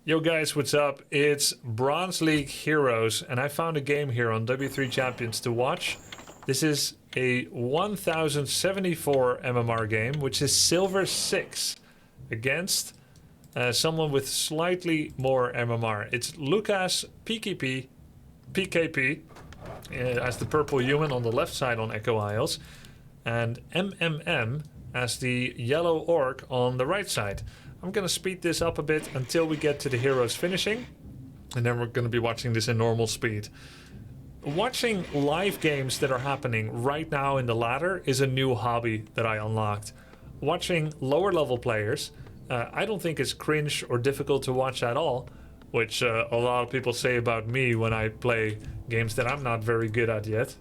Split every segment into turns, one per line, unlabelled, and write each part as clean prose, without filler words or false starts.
Yo guys, what's up? It's Bronze League Heroes, and I found a game here on W3 Champions to watch. This is a 1074 MMR game, which is Silver 6, against someone with slightly more MMR. It's Lucas PKP, as the purple human on the left side on Echo Isles, and MMM as the yellow orc on the right side. I'm going to speed this up a bit until we get to the heroes finishing, and then we're going to be watching this in normal speed. Watching live games that are happening right now in the ladder is a new hobby that I unlocked. Watching lower level players, I don't think it's cringe or difficult to watch at all, which a lot of people say about me when I play games that I'm not very good at yet.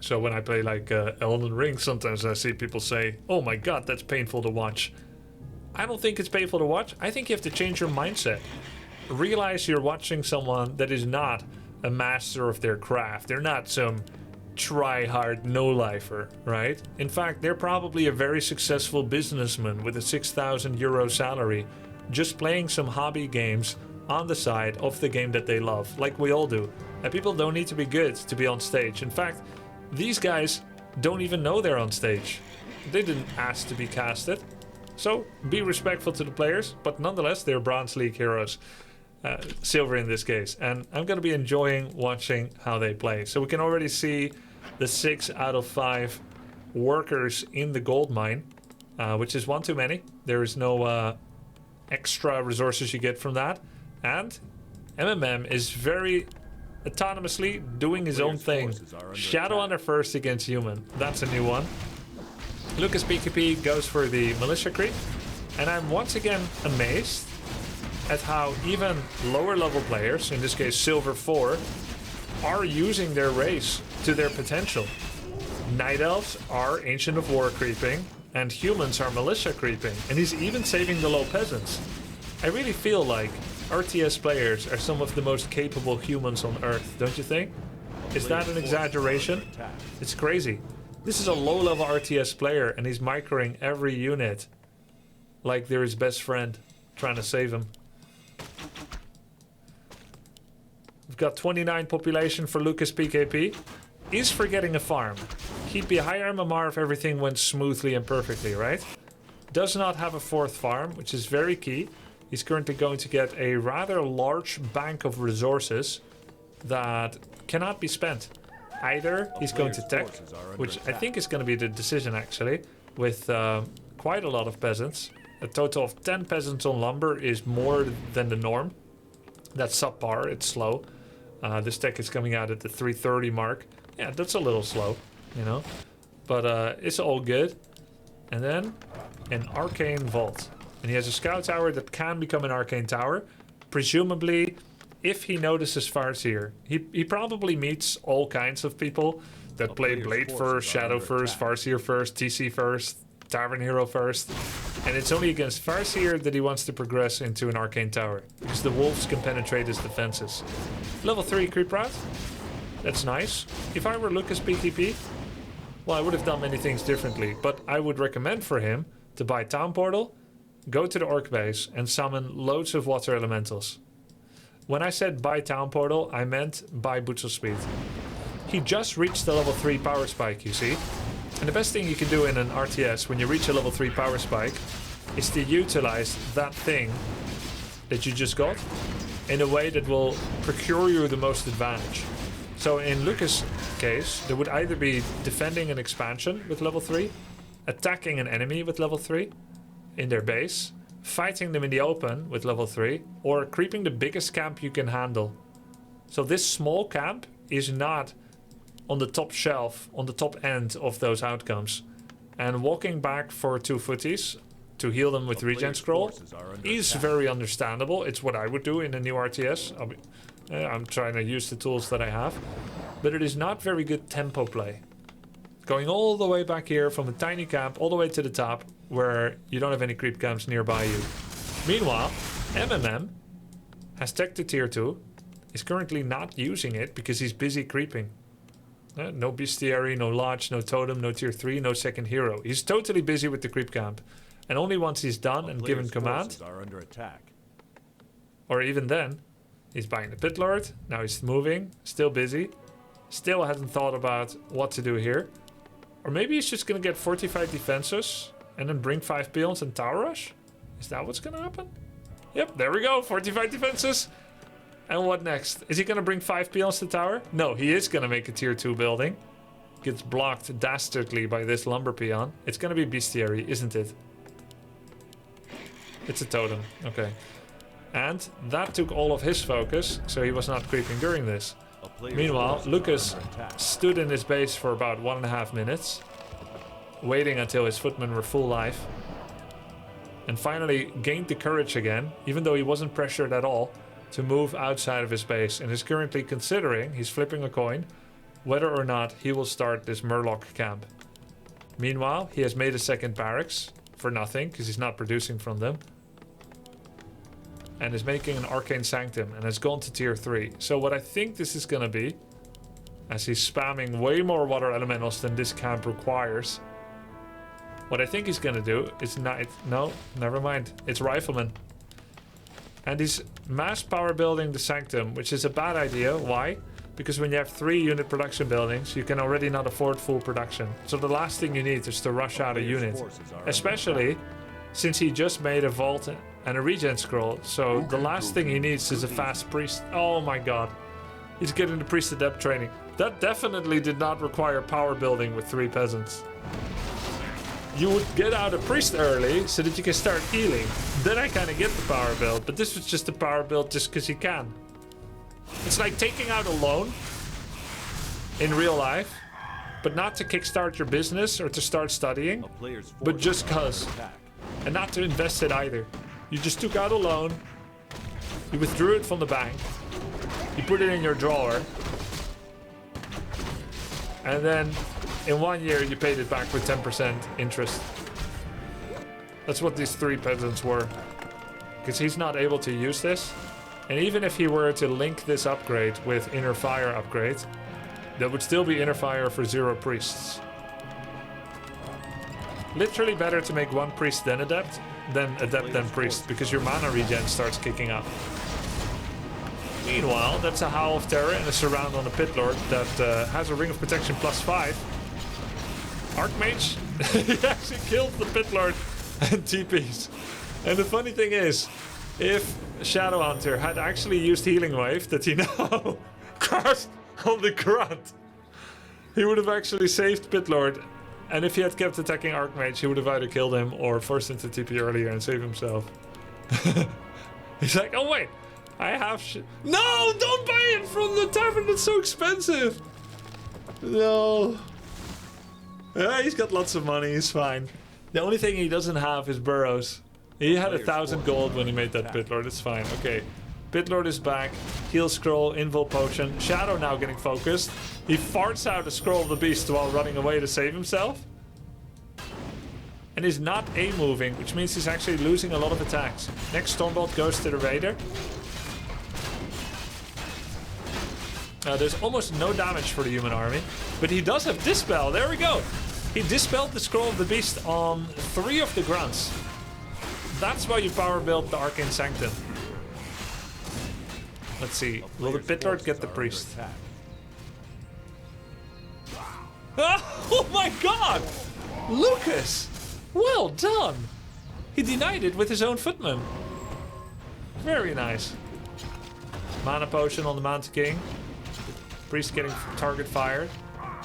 So when I play like Elden Ring, sometimes I see people say, oh my god, that's painful to watch. I don't think it's painful to watch. I think you have to change your mindset. Realize you're watching someone that is not a master of their craft. They're not some try-hard no-lifer, right? In fact, they're probably a very successful businessman with a 6,000 euro salary, just playing some hobby games on the side of the game that they love, like we all do. And people don't need to be good to be on stage. In fact, these guys don't even know they're on stage. They didn't ask to be casted. So, be respectful to the players, but nonetheless, they're Bronze League heroes. Silver in this case. And I'm going to be enjoying watching how they play. So we can already see the 6 out of 5 workers in the gold mine, which is one too many. There is no extra resources you get from that. And MMM is very autonomously doing his own thing. Shadow Hunter first against human. That's a new one. Lucas PKP goes for the militia creep, and I'm once again amazed at how even lower level players, in this case Silver 4, are using their race to their potential. Night Elves are Ancient of War creeping, and humans are militia creeping, and he's even saving the low peasants. I really feel like RTS players are some of the most capable humans on Earth, don't you think? Is that an exaggeration? It's crazy. This is a low-level RTS player, and he's microing every unit like they're his best friend, trying to save him. We've got 29 population for Lucas PKP. He's forgetting a farm. He'd be higher MMR if everything went smoothly and perfectly, right? Does not have a 4th farm, which is very key. He's currently going to get a rather large bank of resources that cannot be spent. Either he's going to tech, which I think is going to be the decision actually, with quite a lot of peasants. A total of 10 peasants on lumber is more than the norm. That's subpar, it's slow. This tech is coming out at the 330 mark. Yeah, that's a little slow, you know. But it's all good. And then an arcane vault. And he has a scout tower that can become an arcane tower. Presumably, if he notices Farseer, he probably meets all kinds of people that play Blade first, Shadow first, Farseer first, TC first, Tavern Hero first. And it's only against Farseer that he wants to progress into an arcane tower, because the wolves can penetrate his defenses. Level 3 creep route. That's nice. If I were Lucas PKP, well, I would have done many things differently, but I would recommend for him to buy Town Portal, go to the orc base, and summon loads of water elementals. When I said buy Town Portal, I meant buy Boots of Speed. He just reached the level 3 power spike, you see. And the best thing you can do in an RTS when you reach a level 3 power spike is to utilize that thing that you just got in a way that will procure you the most advantage. So in Lucas' case, there would either be defending an expansion with level 3, attacking an enemy with level 3 in their base, fighting them in the open with level 3, or creeping the biggest camp you can handle. So this small camp is not on the top shelf, on the top end of those outcomes. And walking back for 2 footies to heal them with regen scroll is very understandable. It's what I would do in a new RTS. I'm trying to use the tools that I have. But it is not very good tempo play. Going all the way back here from a tiny camp all the way to the top where you don't have any creep camps nearby you. Meanwhile, MMM has tech to tier 2, is currently not using it because he's busy creeping. No bestiary, no lodge, no totem, no tier 3, no second hero. He's totally busy with the creep camp. And only once he's done and given command, Or even then, he's buying the Pit Lord. Now he's moving, still busy. Still hasn't thought about what to do here. Or maybe he's just going to get fortified defenses and then bring 5 peons and tower rush? Is that what's going to happen? Yep, there we go. Fortified defenses. And what next? Is he going to bring 5 peons to tower? No, he is going to make a tier 2 building. Gets blocked dastardly by this lumber peon. It's going to be bestiary, isn't it? It's a totem. Okay. And that took all of his focus, so he was not creeping during this. Meanwhile, Lucas stood in his base for about 1.5 minutes, waiting until his footmen were full life, and finally gained the courage again, even though he wasn't pressured at all, to move outside of his base, and is currently considering, he's flipping a coin, whether or not he will start this Murloc camp. Meanwhile, he has made a second barracks, for nothing, because he's not producing from them, and is making an Arcane Sanctum, and has gone to tier 3. So what I think this is going to be, as he's spamming way more water elementals than this camp requires, what I think he's going to do is no, never mind, it's Rifleman. And he's mass power building the Sanctum, which is a bad idea. Why? Because when you have 3 unit production buildings, you can already not afford full production. So the last thing you need is to rush out a unit, especially since he just made a vault and a regen scroll, so the last thing he needs is a fast priest. Oh my god. He's getting the priest adept training. That definitely did not require power building with 3 peasants. You would get out a priest early so that you can start healing. Then I kind of get the power build, but this was just a power build just because you can. It's like taking out a loan in real life, but not to kickstart your business or to start studying, but just cause. And not to invest it either. You just took out a loan, you withdrew it from the bank, you put it in your drawer, and then in 1 year you paid it back with 10% interest. That's what these 3 peasants were. Because he's not able to use this. And even if he were to link this upgrade with Inner Fire upgrade, that would still be Inner Fire for 0 priests. Literally better to make 1 priest than adept than priest, because your mana regen starts kicking up. Meanwhile, that's a Howl of Terror and a surround on the Pit Lord that has a Ring of Protection +5. Archmage, he actually killed the Pit Lord and TPs. And the funny thing is, if Shadowhunter had actually used Healing Wave that he now crushed on the grunt, he would have actually saved Pit Lord. And if he had kept attacking Archmage, he would have either killed him or forced him to TP earlier and save himself. He's like, oh wait, I have No, don't buy it from the tavern, it's so expensive. No. Yeah, he's got lots of money, he's fine. The only thing he doesn't have is burrows. He had 1,000 gold when he made that Pit Lord, it's fine, okay. Pit Lord is back, heal scroll, invul potion, Shadow now getting focused. He farts out a scroll of the beast while running away to save himself. And he's not A-moving, which means he's actually losing a lot of attacks. Next Stormbolt goes to the Raider. There's almost no damage for the human army, but he does have Dispel, there we go. He dispelled the scroll of the beast on 3 of the grunts. That's why you power build the Arcane Sanctum. Let's see, will the Pit Lord get the priest? Oh my god! Lucas! Well done! He denied it with his own footman. Very nice. Mana potion on the Mountain King. Priest getting target fired.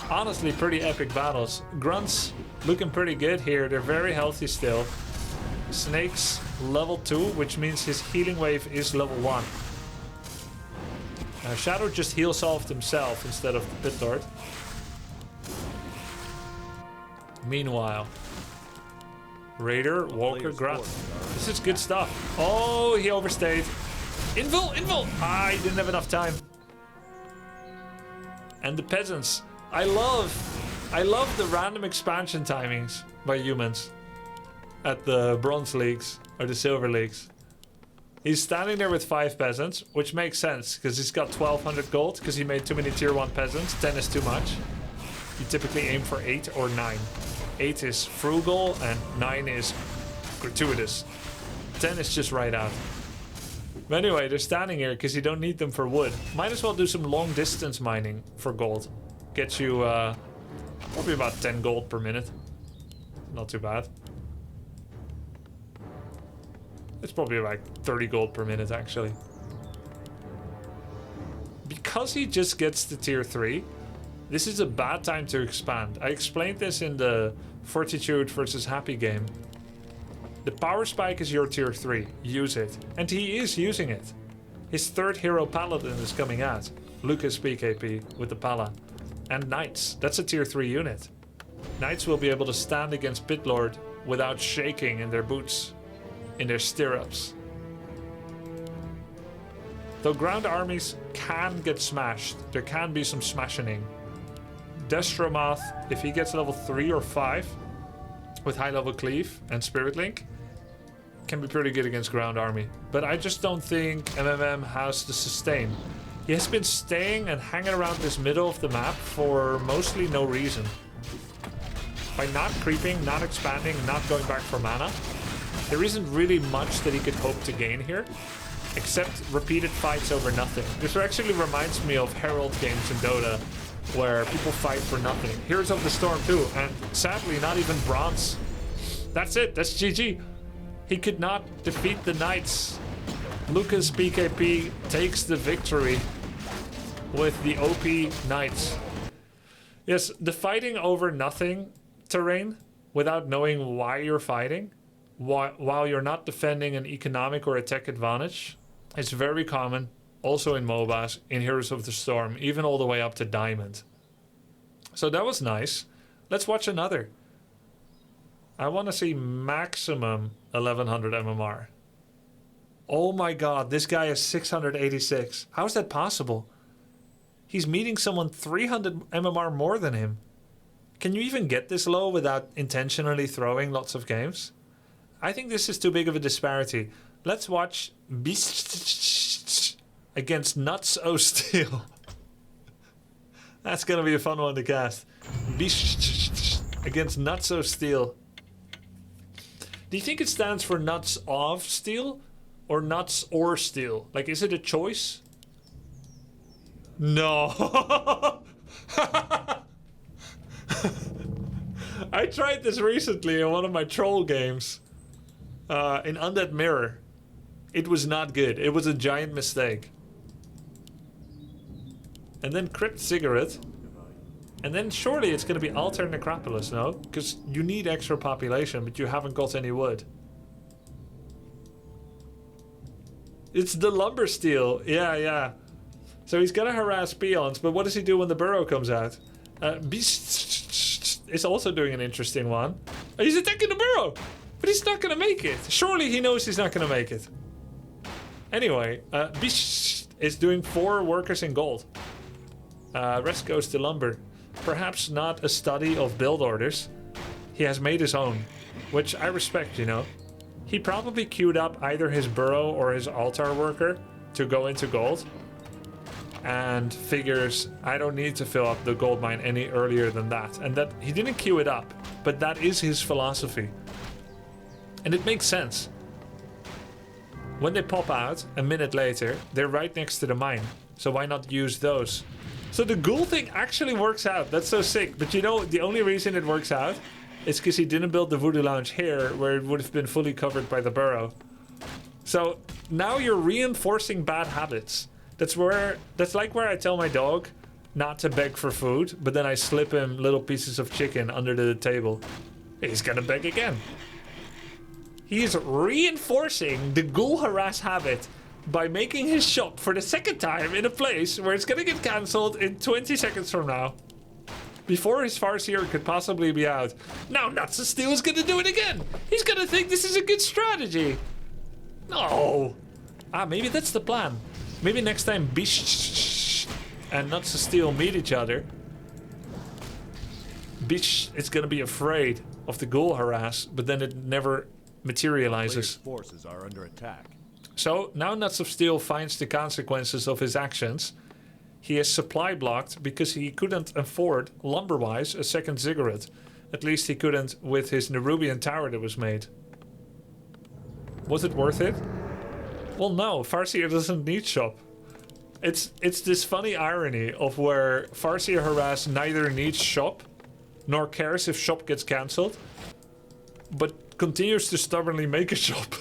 Honestly, pretty epic battles. Grunts looking pretty good here. They're very healthy still. Snakes level 2, which means his healing wave is level 1. Shadow just heal solved himself instead of the Pit Lord. Meanwhile, Raider, Walker, Grunt. This is good stuff. Oh, he overstayed. Invul! Ah, he didn't have enough time. And the peasants. I love the random expansion timings by humans at the Bronze Leagues or the Silver Leagues. He's standing there with 5 peasants, which makes sense because he's got 1,200 gold because he made too many tier 1 peasants. 10 is too much. You typically aim for 8 or 9. 8 is frugal and 9 is gratuitous. 10 is just right out. But anyway, they're standing here because you don't need them for wood. Might as well do some long distance mining for gold. Get you probably about 10 gold per minute. Not too bad. It's probably like 30 gold per minute actually. Because he just gets to tier 3, this is a bad time to expand. I explained this in the Fortitude versus Happy game. The power spike is your tier 3. Use it. And he is using it. His third hero paladin is coming out. Lucas PKP with the Pala. And Knights. That's a tier 3 unit. Knights will be able to stand against Pitlord without shaking in their boots. In their stirrups. Though ground armies can get smashed. There can be some smashing. Destromoth, if he gets level 3 or 5 with high level cleave and Spirit Link, can be pretty good against ground army. But I just don't think MMM has the sustain. He has been staying and hanging around this middle of the map for mostly no reason. By not creeping, not expanding, not going back for mana, there isn't really much that he could hope to gain here, except repeated fights over nothing. This actually reminds me of Herald games in Dota, where people fight for nothing. Heroes of the Storm too, and sadly not even bronze. That's it, that's GG. He could not defeat the Knights. Lucas PKP takes the victory with the OP Knights. Yes, the fighting over nothing terrain without knowing why you're fighting, while you're not defending an economic or a tech advantage, is very common. Also in MOBAs, in Heroes of the Storm, even all the way up to Diamond. So that was nice. Let's watch another. I want to see maximum 1100 MMR. Oh my god, this guy is 686. How is that possible? He's meeting someone 300 MMR more than him. Can you even get this low without intentionally throwing lots of games? I think this is too big of a disparity. Let's watch Beast against Nuts O Steel. That's gonna be a fun one to cast. Beast against Nuts O Steel. Do you think it stands for Nuts of Steel or Nuts or Steel? Like, is it a choice? No. I tried this recently in one of my troll games. In Undead Mirror. It was not good. It was a giant mistake. And then Crypt Cigarette. And then surely it's going to be Alter Necropolis, no? Because you need extra population, but you haven't got any wood. It's the Lumber Steel. Yeah. So he's going to harass peons, but what does he do when the burrow comes out? Beast is also doing an interesting one. He's attacking the burrow, but he's not going to make it. Surely he knows he's not going to make it. Anyway, Beast is doing 4 workers in gold. Rest goes to Lumber. Perhaps not a study of build orders. He has made his own, which I respect, you know. He probably queued up either his burrow or his altar worker to go into gold. And figures, I don't need to fill up the gold mine any earlier than that. And that he didn't queue it up, but that is his philosophy. And it makes sense. When they pop out, a minute later, they're right next to the mine. So why not use those? So the ghoul thing actually works out. That's so sick. But you know, the only reason it works out is because he didn't build the Voodoo Lounge here, where it would have been fully covered by the burrow. So now you're reinforcing bad habits. That's like where I tell my dog not to beg for food, but then I slip him little pieces of chicken under the table. He's gonna beg again. He's reinforcing the ghoul harass habit by making his shop for the second time in a place where it's gonna get cancelled in 20 seconds from now. Before his Farseer could possibly be out. Now Nuts of Steel is gonna do it again. He's gonna think this is a good strategy. No. Maybe that's the plan. Maybe next time Bish and Nuts of Steel meet each other, Bish is gonna be afraid of the ghoul harass, but then it never materializes.
Forces are under attack.
So now Nuts of Steel finds the consequences of his actions. He is supply blocked because he couldn't afford, lumber-wise, a second ziggurat. At least he couldn't with his Nerubian tower that was made. Was it worth it? Well, no, Farseer doesn't need shop. It's this funny irony of where Farseer Harass neither needs shop, nor cares if shop gets cancelled, but continues to stubbornly make a shop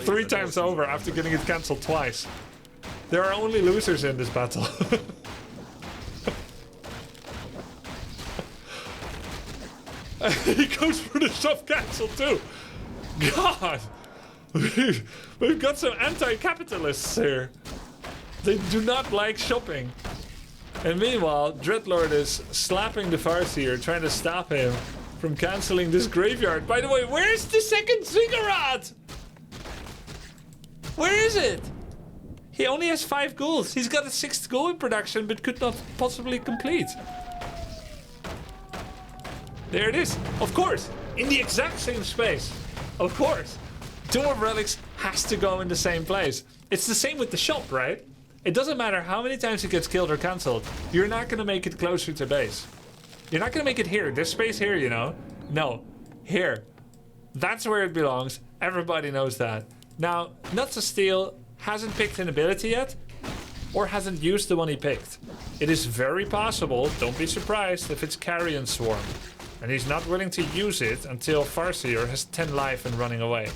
3 times over after getting it cancelled twice. There are only losers in this battle. He goes for the shop cancel too. God, we've got some anti-capitalists here. They do not like shopping. And meanwhile, Dreadlord is slapping the Farseer, trying to stop him from cancelling this graveyard. By the way, where's the second ziggurat? Where is it? He only has 5 ghouls. He's got a 6th ghoul in production, but could not possibly complete. There it is. Of course. In the exact same space. Of course. Tomb of Relics has to go in the same place. It's the same with the shop, right? It doesn't matter how many times it gets killed or cancelled. You're not going to make it closer to base. You're not going to make it here. There's space here, you know. No. Here. That's where it belongs. Everybody knows that. Now, Nuts of Steel hasn't picked an ability yet, or hasn't used the one he picked. It is very possible, don't be surprised, if it's Carrion Swarm. And he's not willing to use it until Farseer has 10 life and running away.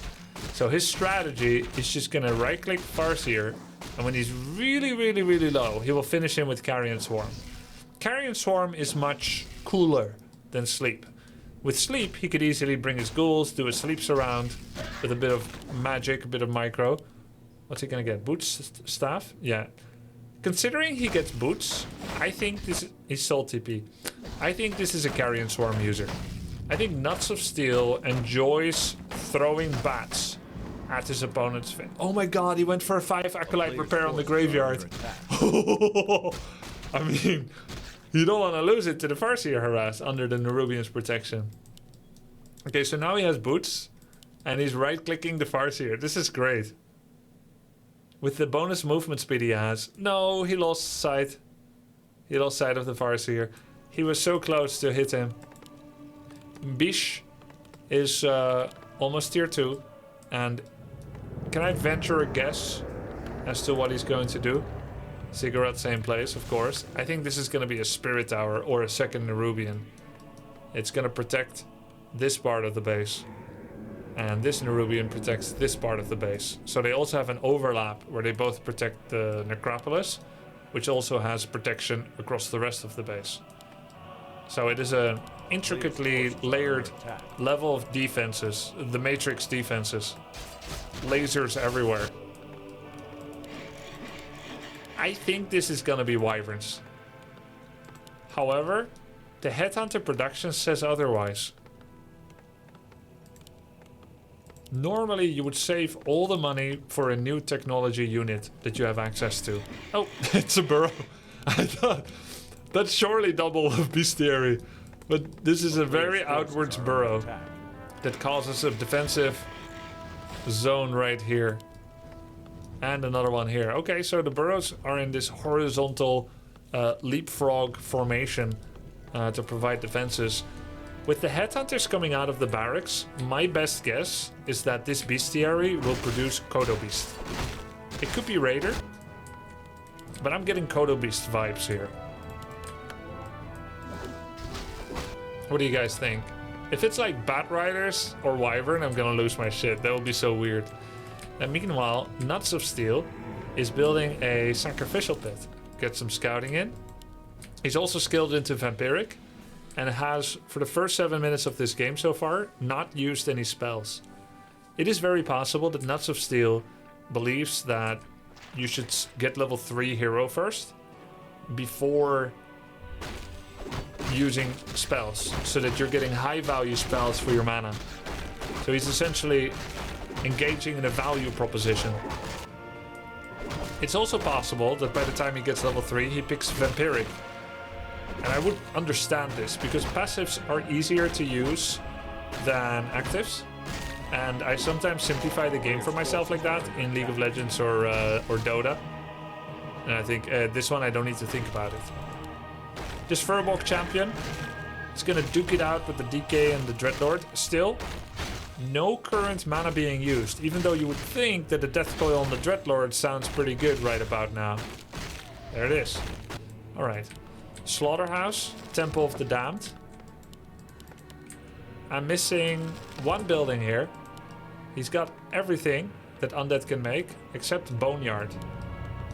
So his strategy is just gonna right-click Farseer, and when he's really, really, really low, he will finish him with Carrion Swarm. Carrion Swarm is much cooler than Sleep. With Sleep, he could easily bring his ghouls, do a Sleep Surround with a bit of magic, a bit of micro. What's he gonna get? Boots staff? Yeah. Considering he gets boots, I think this is Soul TP. I think this is a Carrion Swarm user. I think Nuts of Steel enjoys throwing bats at his opponent's face. Oh my god, he went for a 5 Acolyte repair on the graveyard. I mean, you don't want to lose it to the Farseer Harass under the Nerubian's protection. Okay, so now he has boots, and he's right-clicking the Farseer. This is great. With the bonus movement speed he has. No, he lost sight. He lost sight of the Farseer. He was so close to hit him. Bish is almost tier 2. And can I venture a guess as to what he's going to do? Ziggurat, same place, of course. I think this is going to be a Spirit Tower or a second Nerubian. It's going to protect this part of the base. And this Nerubian protects this part of the base. So they also have an overlap where they both protect the Necropolis, which also has protection across the rest of the base. So it is an intricately layered level of defenses, the Matrix defenses. Lasers everywhere. I think this is gonna be Wyverns. However, the Headhunter production says otherwise. Normally, you would save all the money for a new technology unit that you have access to. Oh, it's a burrow. I thought that's surely double of bestiary. But this is a very outwards burrow that causes a defensive zone right here. And another one here. Okay, so the burrows are in this horizontal leapfrog formation to provide defenses. With the Headhunters coming out of the barracks, my best guess is that this bestiary will produce Kodo Beast. It could be Raider, but I'm getting Kodo Beast vibes here. What do you guys think? If it's like Bat Riders or Wyvern, I'm gonna lose my shit. That would be so weird. And meanwhile, Nuts of Steel is building a sacrificial pit. Get some scouting in. He's also skilled into Vampiric, and has, for the first 7 minutes of this game so far, not used any spells. It is very possible that Nuts of Steel believes that you should get level 3 hero first, before using spells, so that you're getting high value spells for your mana. So he's essentially engaging in a value proposition. It's also possible that by the time he gets level 3, he picks Vampiric. And I would understand this, because passives are easier to use than actives. And I sometimes simplify the game for myself like that in League of Legends or Dota. And I think this one I don't need to think about it. This Furbolg champion is gonna duke it out with the DK and the Dreadlord still. No current mana being used, even though you would think that the Death Coil on the Dreadlord sounds pretty good right about now. There it is. Alright. Slaughterhouse, Temple of the Damned. I'm missing one building here. He's got everything that Undead can make, except Boneyard.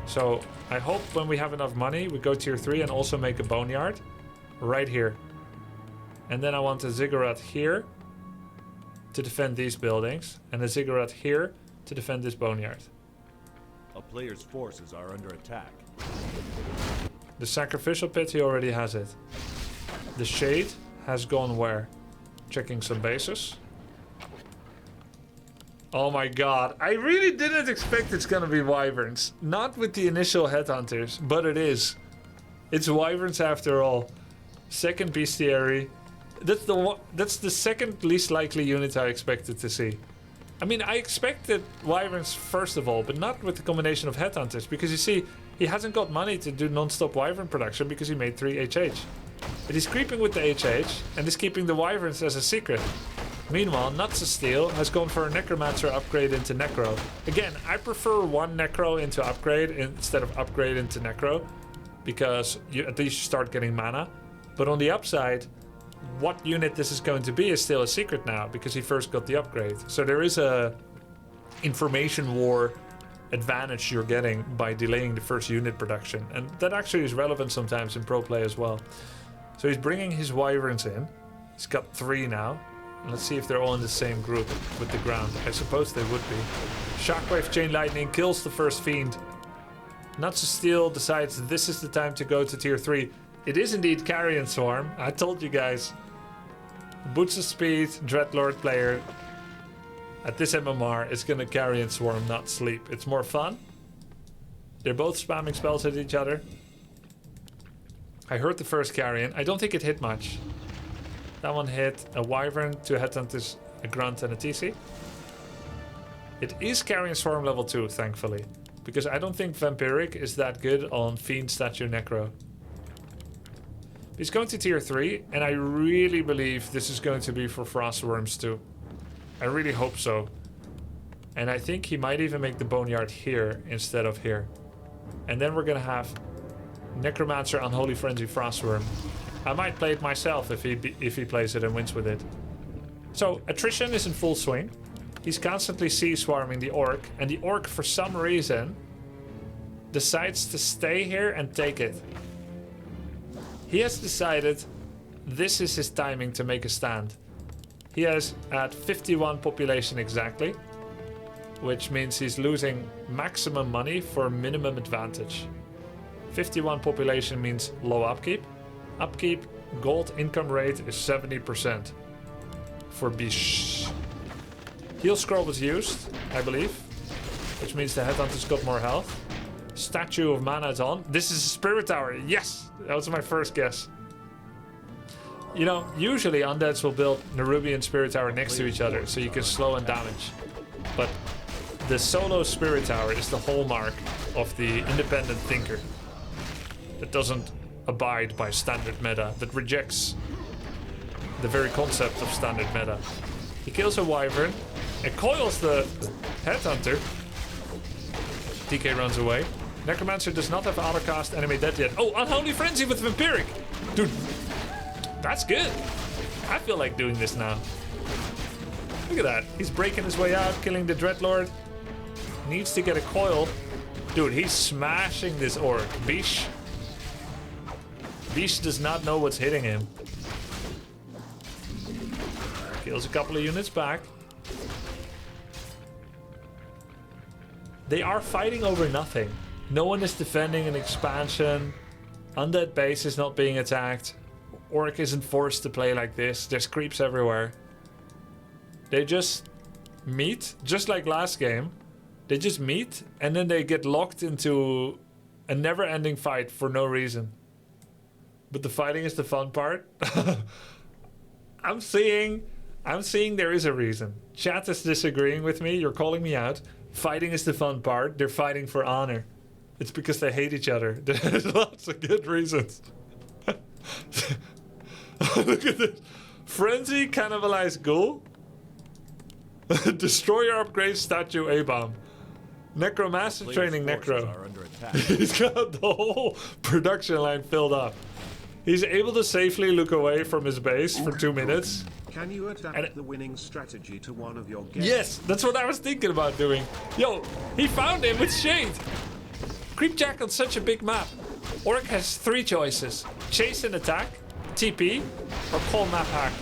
So I hope when we have enough money, we go tier 3 and also make a Boneyard. Right here. And then I want a Ziggurat here to defend these buildings, and a Ziggurat here to defend this Boneyard.
A player's forces are under attack.
The Sacrificial Pit, he already has it. The Shade has gone where? Checking some bases. Oh my god, I really didn't expect it's gonna be Wyverns. Not with the initial Headhunters, but it is. It's Wyverns after all. Second Bestiary. That's the second least likely unit I expected to see. I mean, I expected Wyverns first of all, but not with the combination of Headhunters. Because you see, he hasn't got money to do non-stop Wyvern production because he made 3 HH. But he's creeping with the HH and is keeping the Wyverns as a secret. Meanwhile, Nuts of Steel has gone for a Necromancer upgrade into Necro. Again, I prefer one Necro into upgrade instead of upgrade into Necro. Because at least you start getting mana. But on the upside, what unit this is going to be is still a secret now, because he first got the upgrade. So there is a information war advantage you're getting by delaying the first unit production. And that actually is relevant sometimes in pro play as well. So he's bringing his Wyverns in. He's got 3 now. Let's see if they're all in the same group with the ground. I suppose they would be. Shockwave Chain Lightning kills the first Fiend. Nuts of Steel decides this is the time to go to tier 3. It is indeed Carrion Swarm. I told you guys. Boots of Speed, Dreadlord player. At this MMR, it's gonna Carrion Swarm, not sleep. It's more fun. They're both spamming spells at each other. I heard the first Carrion. I don't think it hit much. That one hit a Wyvern, 2 Headhunters, a Grunt, and a TC. It is Carrion Swarm level 2, thankfully. Because I don't think Vampiric is that good on Fiend Statue Necro. He's going to tier 3, and I really believe this is going to be for Frostworms too. I really hope so. And I think he might even make the Boneyard here instead of here. And then we're gonna have Necromancer, Unholy Frenzy, Frostworm. I might play it myself if he plays it and wins with it. So, attrition is in full swing. He's constantly sea-swarming the Orc, and the Orc, for some reason, decides to stay here and take it. He has decided this is his timing to make a stand. He has at 51 population exactly, which means he's losing maximum money for minimum advantage. 51 population means low upkeep. Upkeep gold income rate is 70% for Bish. Heal Scroll was used, I believe, which means the Headhunter's got more health. Statue of Mana is on. This is a Spirit Tower. Yes! That was my first guess. You know, usually Undeads will build Nerubian and Spirit Tower next to each other so you can slow and damage. But the solo Spirit Tower is the hallmark of the independent thinker that doesn't abide by standard meta, that rejects the very concept of standard meta. He kills a Wyvern and coils the Headhunter. DK runs away. Necromancer does not have autocast enemy dead yet. Oh, Unholy Frenzy with Vampiric! Dude, that's good. I feel like doing this now. Look at that. He's breaking his way out, killing the Dreadlord. Needs to get a coil. Dude, he's smashing this Orc. Bish. Bish does not know what's hitting him. Kills a couple of units back. They are fighting over nothing. No one is defending an expansion. Undead base is not being attacked. Orc isn't forced to play like this. There's creeps everywhere. They just meet, just like last game. They just meet and then they get locked into a never-ending fight for no reason. But the fighting is the fun part. I'm seeing there is a reason. Chat is disagreeing with me. You're calling me out. Fighting is the fun part. They're fighting for honor. It's because they hate each other. There's lots of good reasons. Look at this. Frenzy cannibalized Ghoul. Destroyer upgrade statue A-bomb. Necromaster
Players'
training
forces
necro.
are under attack.
He's got the whole production line filled up. He's able to safely look away from his base for 2 minutes.
Can you adapt the winning strategy to one of your guests?
Yes, that's what I was thinking about doing. Yo, he found him with Shade. Creepjack on such a big map. Orc has 3 choices. Chase and attack, TP, or call map hack.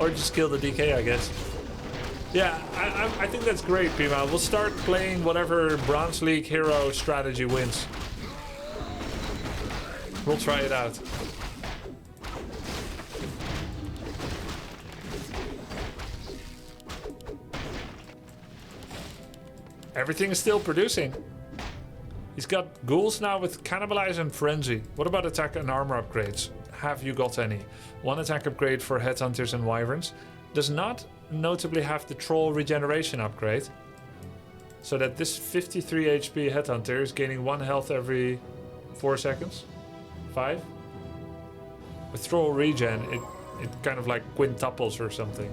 Or just kill the DK, I guess. Yeah, I think that's great, Pima. We'll start playing whatever Bronze League hero strategy wins. We'll try it out. Everything is still producing. He's got ghouls now with Cannibalize and Frenzy. What about attack and armor upgrades? Have you got any? 1 attack upgrade for Headhunters and Wyverns. Does not notably have the Troll regeneration upgrade. So that this 53 HP Headhunter is gaining 1 health every 4 seconds. 5. With Troll regen, it kind of like quintuples or something.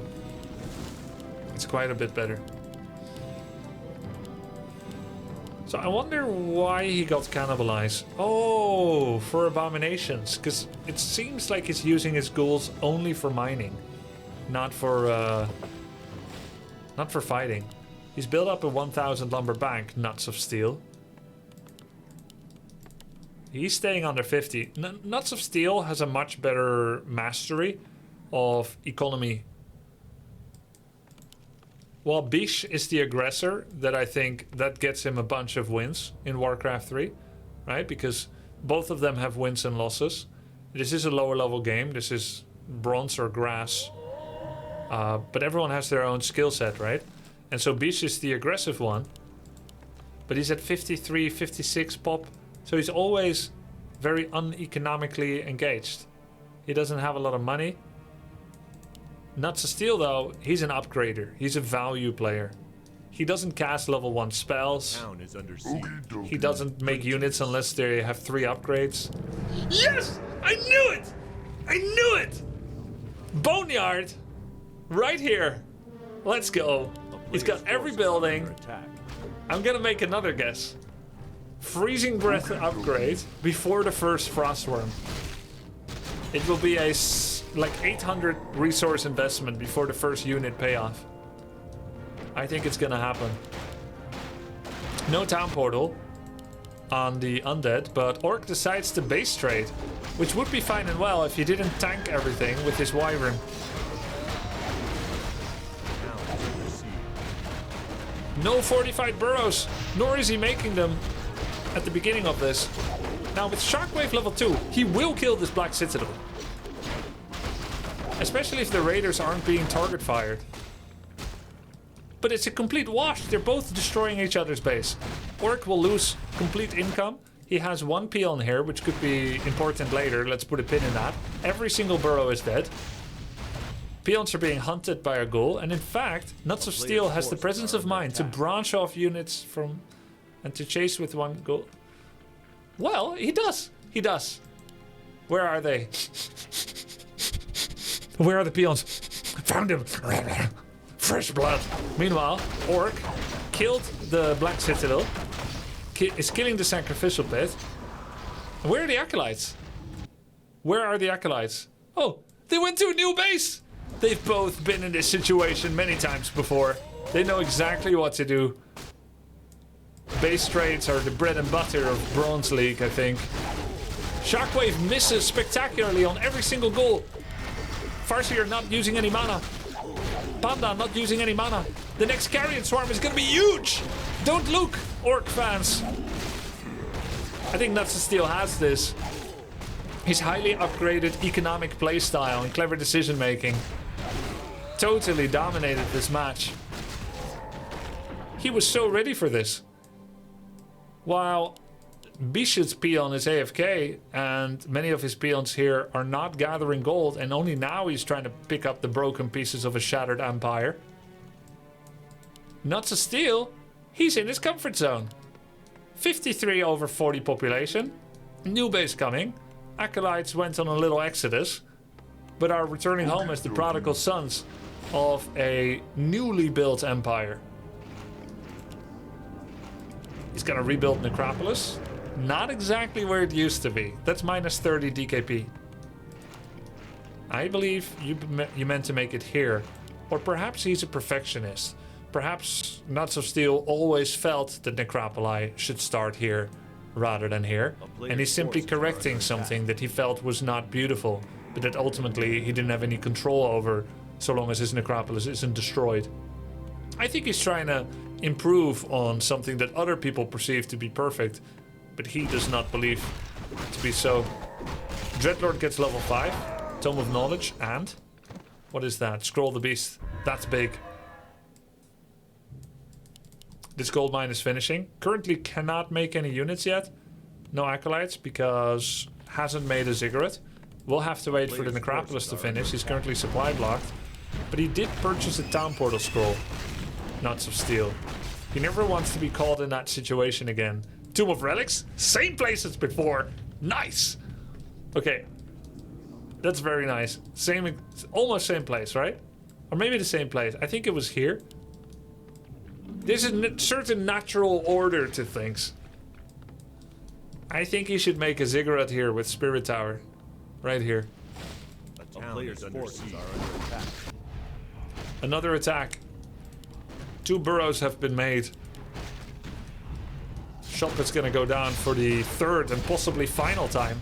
It's quite a bit better. So I wonder why he got cannibalized. Oh, for abominations. Because it seems like he's using his ghouls only for mining. Not for fighting. He's built up a 1000 lumber bank, Nuts of Steel. He's staying under 50. Nuts of Steel has a much better mastery of economy. While Bish is the aggressor, that I think that gets him a bunch of wins in Warcraft 3, right? Because both of them have wins and losses. This is a lower level game. This is bronze or grass. But everyone has their own skill set, right? And so Bish is the aggressive one. But he's at 53, 56 pop. So he's always very uneconomically engaged. He doesn't have a lot of money. Nuts of Steel, though, he's an upgrader. He's a value player. He doesn't cast level 1 spells.
Town is under siege.
He doesn't make units unless they have 3 upgrades. Yes! I knew it! I knew it! Boneyard! Right here. Let's go. He's got every building. I'm gonna make another guess. Freezing Breath upgrade before the first Frostworm. It will be a like 800 resource investment before the first unit payoff. I think it's gonna happen. No town portal on the Undead, but Orc decides to base trade, which would be fine and well if he didn't tank everything with his Wyvern. No fortified burrows, nor is he making them at the beginning of this. Now with Shockwave level 2, he will kill this Black Citadel. Especially if the raiders aren't being target fired. But it's a complete wash. They're both destroying each other's base. Orc will lose complete income. He has 1 peon here, which could be important later. Let's put a pin in that. Every single burrow is dead. Peons are being hunted by a ghoul. And in fact, Nuts of Steel has the presence of mind to branch off units from... and to chase with 1 ghoul. Well, he does. He does. Where are they? Where are the peons? Found him. Fresh blood. Meanwhile, Orc killed the Black Citadel. Is killing the Sacrificial Pit. Where are the Acolytes? Where are the Acolytes? Oh, they went to a new base. They've both been in this situation many times before. They know exactly what to do. Base trades are the bread and butter of Bronze League, I think. Shockwave misses spectacularly on every single goal. Farseer not using any mana. Panda not using any mana. The next Carrion Swarm is gonna be huge! Don't look, Orc fans. I think Nuts of Steel has this. His highly upgraded economic playstyle and clever decision making totally dominated this match. He was so ready for this. While Bishop's peon is AFK and many of his peons here are not gathering gold, and only now he's trying to pick up the broken pieces of a shattered empire. Nuts of Steel, he's in his comfort zone. 53 over 40 population. New base coming. Acolytes went on a little exodus, but are returning home as the prodigal sons. of a newly built empire. He's gonna rebuild Necropolis. Not exactly where it used to be. That's minus 30 DKP. I believe you meant to make it here. Or perhaps he's a perfectionist. Perhaps Nuts of Steel always felt that Necropoli should start here rather than here. And he's simply correcting something that he felt was not beautiful, but that ultimately he didn't have any control over so long as his Necropolis isn't destroyed. I think he's trying to improve on something that other people perceive to be perfect, but he does not believe to be so. Dreadlord gets level 5, Tome of Knowledge, and what is that? Scroll the Beast. That's big. This gold mine is finishing. Currently cannot make any units yet. No acolytes because hasn't made a ziggurat. We'll have to wait for the Necropolis to finish. He's currently supply blocked. But he did purchase a town portal scroll. Nuts of Steel. He never wants to be caught in that situation again. Tomb of Relics? Same place as before. Nice. Okay. That's very nice. Same, almost same place, right? Or maybe the same place. I think it was here. There's a certain natural order to things. I think he should make a ziggurat here with Spirit Tower. Right here.
A player's forces are under attack.
Another attack. 2 burrows have been made. Shop is gonna go down for the 3rd and possibly final time.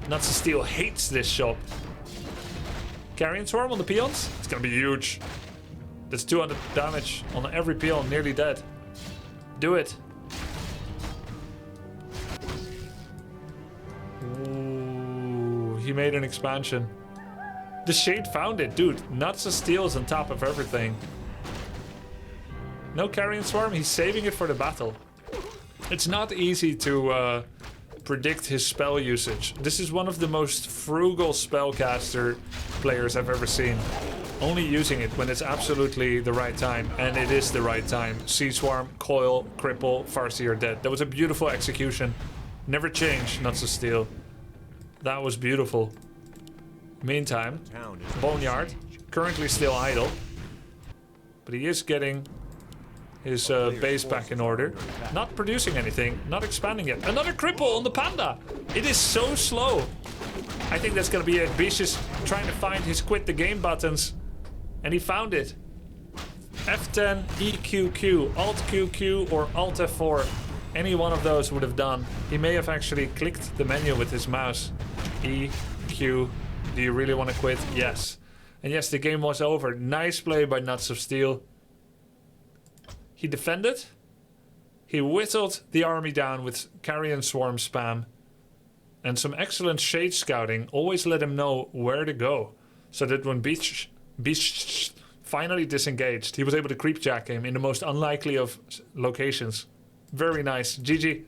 Nuts of Steel hates this shop. Carrion Swarm on the peons? It's gonna be huge. That's 200 damage on every peon, nearly dead. Do it. Ooh, he made an expansion. The Shade found it, dude. Nuts of Steel is on top of everything. No Carrion Swarm, he's saving it for the battle. It's not easy to predict his spell usage. This is one of the most frugal spellcaster players I've ever seen. Only using it when it's absolutely the right time, and it is the right time. Sea Swarm, Coil, Cripple, Farseer dead. That was a beautiful execution. Never changed, Nuts of Steel. That was beautiful. Meantime, Boneyard, currently still idle. But he is getting his base back in order. Not producing anything, not expanding yet. Another cripple on the Panda! It is so slow. I think that's gonna be ambitious, trying to find his quit the game buttons. And he found it. F10, EQQ, Alt QQ, or Alt F4. Any one of those would have done. He may have actually clicked the menu with his mouse. E, Q. Do you really want to quit? Yes. And yes, the game was over. Nice play by Nuts of Steel. He defended. He whittled the army down with Carrion Swarm spam. And some excellent shade scouting always let him know where to go. So that when Beach finally disengaged, he was able to creepjack him in the most unlikely of locations. Very nice. GG.